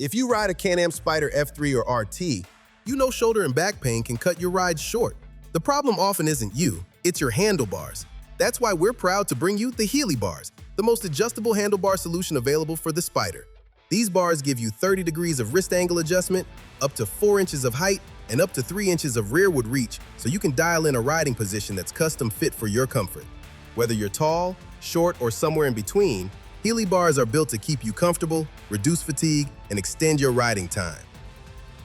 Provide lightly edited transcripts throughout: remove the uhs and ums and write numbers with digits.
If you ride a Can-Am Spyder F3 or RT, you know shoulder and back pain can cut your rides short. The problem often isn't you, it's your handlebars. That's why we're proud to bring you the HeliBars, the most adjustable handlebar solution available for the Spyder. These bars give you 30 degrees of wrist angle adjustment, up to 4 inches of height, and up to 3 inches of rearward reach, so you can dial in a riding position that's custom fit for your comfort. Whether you're tall, short, or somewhere in between, HeliBars are built to keep you comfortable, reduce fatigue, and extend your riding time.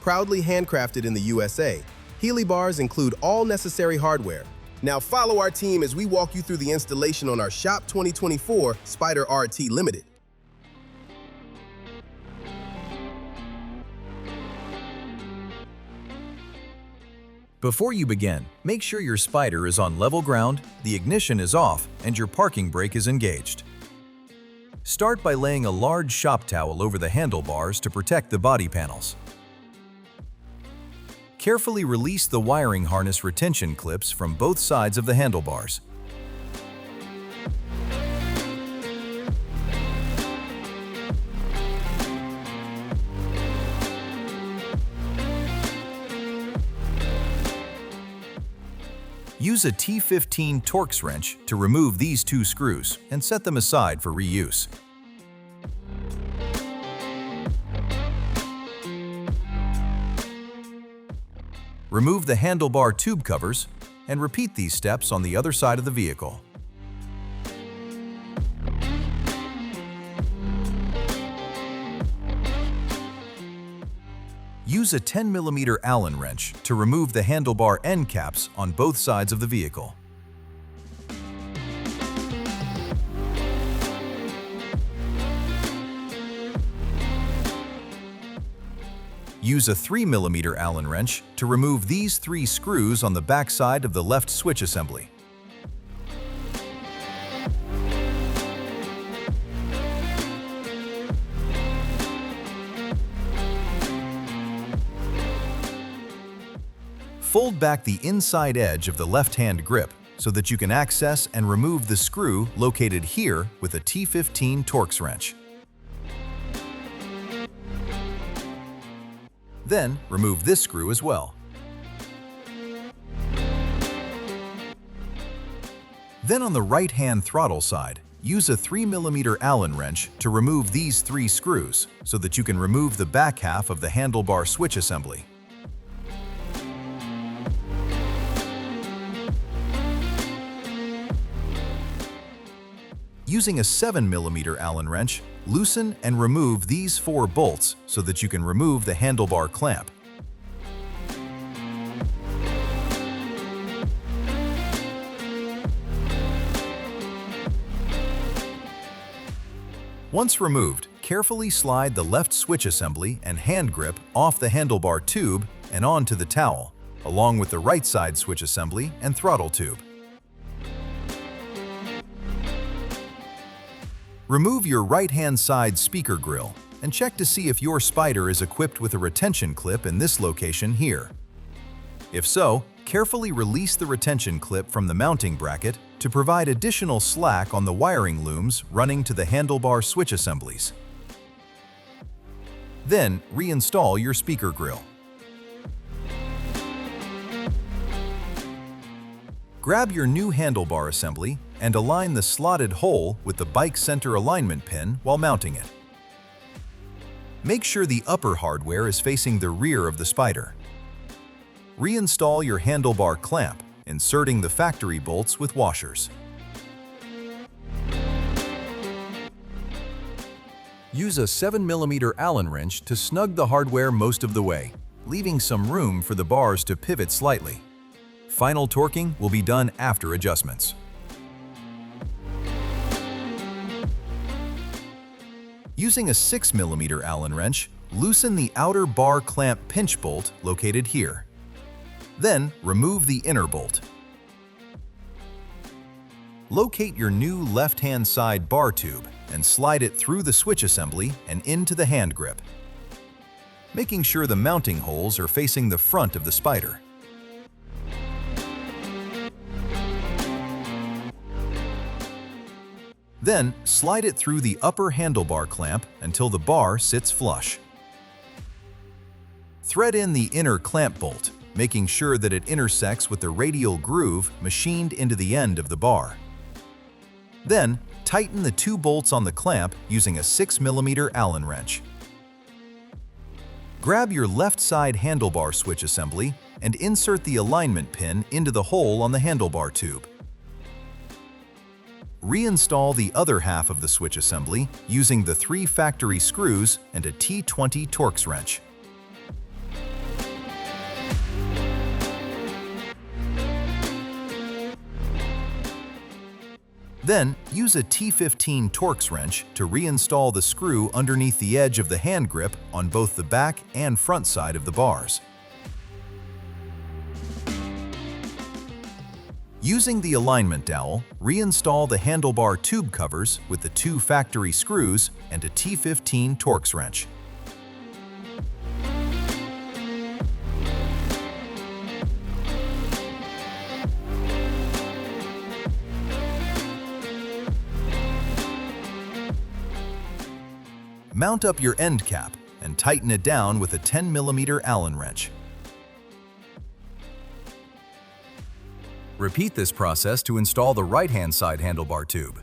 Proudly handcrafted in the USA, HeliBars include all necessary hardware. Now follow our team as we walk you through the installation on our Shop 2024 Spyder RT Limited. Before you begin, make sure your Spyder is on level ground, the ignition is off, and your parking brake is engaged. Start by laying a large shop towel over the handlebars to protect the body panels. Carefully release the wiring harness retention clips from both sides of the handlebars. Use a T15 Torx wrench to remove these 2 screws and set them aside for reuse. Remove the handlebar tube covers and repeat these steps on the other side of the vehicle. Use a 10mm Allen wrench to remove the handlebar end caps on both sides of the vehicle. Use a 3mm Allen wrench to remove these 3 screws on the back side of the left switch assembly. Fold back the inside edge of the left-hand grip so that you can access and remove the screw located here with a T15 Torx wrench. Then, remove this screw as well. Then on the right-hand throttle side, use a 3mm Allen wrench to remove these 3 screws so that you can remove the back half of the handlebar switch assembly. Using a 7mm Allen wrench, loosen and remove these 4 bolts so that you can remove the handlebar clamp. Once removed, carefully slide the left switch assembly and hand grip off the handlebar tube and onto the towel, along with the right side switch assembly and throttle tube. Remove your right-hand side speaker grill and check to see if your Spyder is equipped with a retention clip in this location here. If so, carefully release the retention clip from the mounting bracket to provide additional slack on the wiring looms running to the handlebar switch assemblies. Then, reinstall your speaker grill. Grab your new handlebar assembly and align the slotted hole with the bike center alignment pin while mounting it. Make sure the upper hardware is facing the rear of the Spyder. Reinstall your handlebar clamp, inserting the factory bolts with washers. Use a 7mm Allen wrench to snug the hardware most of the way, leaving some room for the bars to pivot slightly. Final torquing will be done after adjustments. Using a 6mm Allen wrench, loosen the outer bar clamp pinch bolt located here. Then, remove the inner bolt. Locate your new left-hand side bar tube and slide it through the switch assembly and into the hand grip, making sure the mounting holes are facing the front of the Spyder. Then, slide it through the upper handlebar clamp until the bar sits flush. Thread in the inner clamp bolt, making sure that it intersects with the radial groove machined into the end of the bar. Then, tighten the 2 bolts on the clamp using a 6mm Allen wrench. Grab your left side handlebar switch assembly and insert the alignment pin into the hole on the handlebar tube. Reinstall the other half of the switch assembly using the 3 factory screws and a T20 Torx wrench. Then, use a T15 Torx wrench to reinstall the screw underneath the edge of the hand grip on both the back and front side of the bars. Using the alignment dowel, reinstall the handlebar tube covers with the 2 factory screws and a T15 Torx wrench. Mount up your end cap and tighten it down with a 10mm Allen wrench. Repeat this process to install the right-hand side handlebar tube.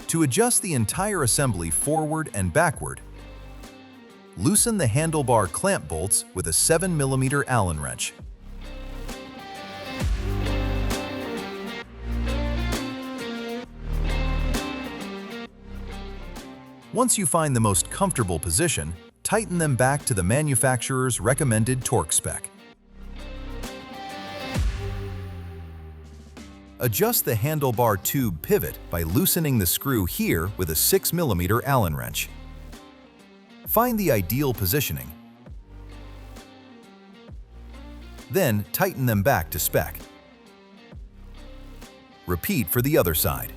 To adjust the entire assembly forward and backward, loosen the handlebar clamp bolts with a 7mm Allen wrench. Once you find the most comfortable position, tighten them back to the manufacturer's recommended torque spec. Adjust the handlebar tube pivot by loosening the screw here with a 6mm Allen wrench. Find the ideal positioning. Then tighten them back to spec. Repeat for the other side.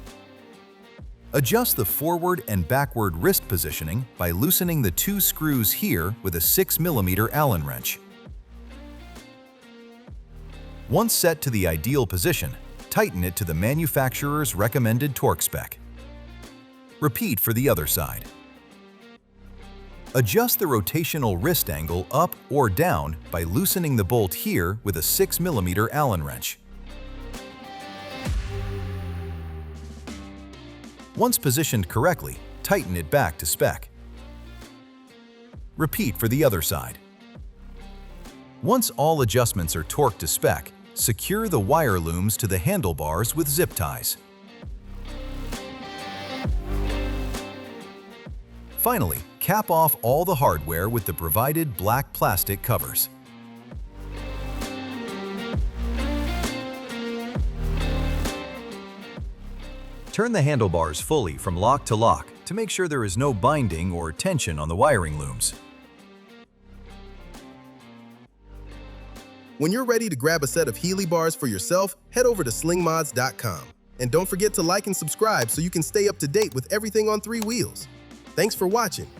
Adjust the forward and backward wrist positioning by loosening the 2 screws here with a 6mm Allen wrench. Once set to the ideal position, tighten it to the manufacturer's recommended torque spec. Repeat for the other side. Adjust the rotational wrist angle up or down by loosening the bolt here with a 6mm Allen wrench. Once positioned correctly, tighten it back to spec. Repeat for the other side. Once all adjustments are torqued to spec, secure the wire looms to the handlebars with zip ties. Finally, cap off all the hardware with the provided black plastic covers. Turn the handlebars fully from lock to lock to make sure there is no binding or tension on the wiring looms. When you're ready to grab a set of HeliBars for yourself, head over to slingmods.com. And don't forget to like and subscribe so you can stay up to date with everything on 3 wheels. Thanks for watching.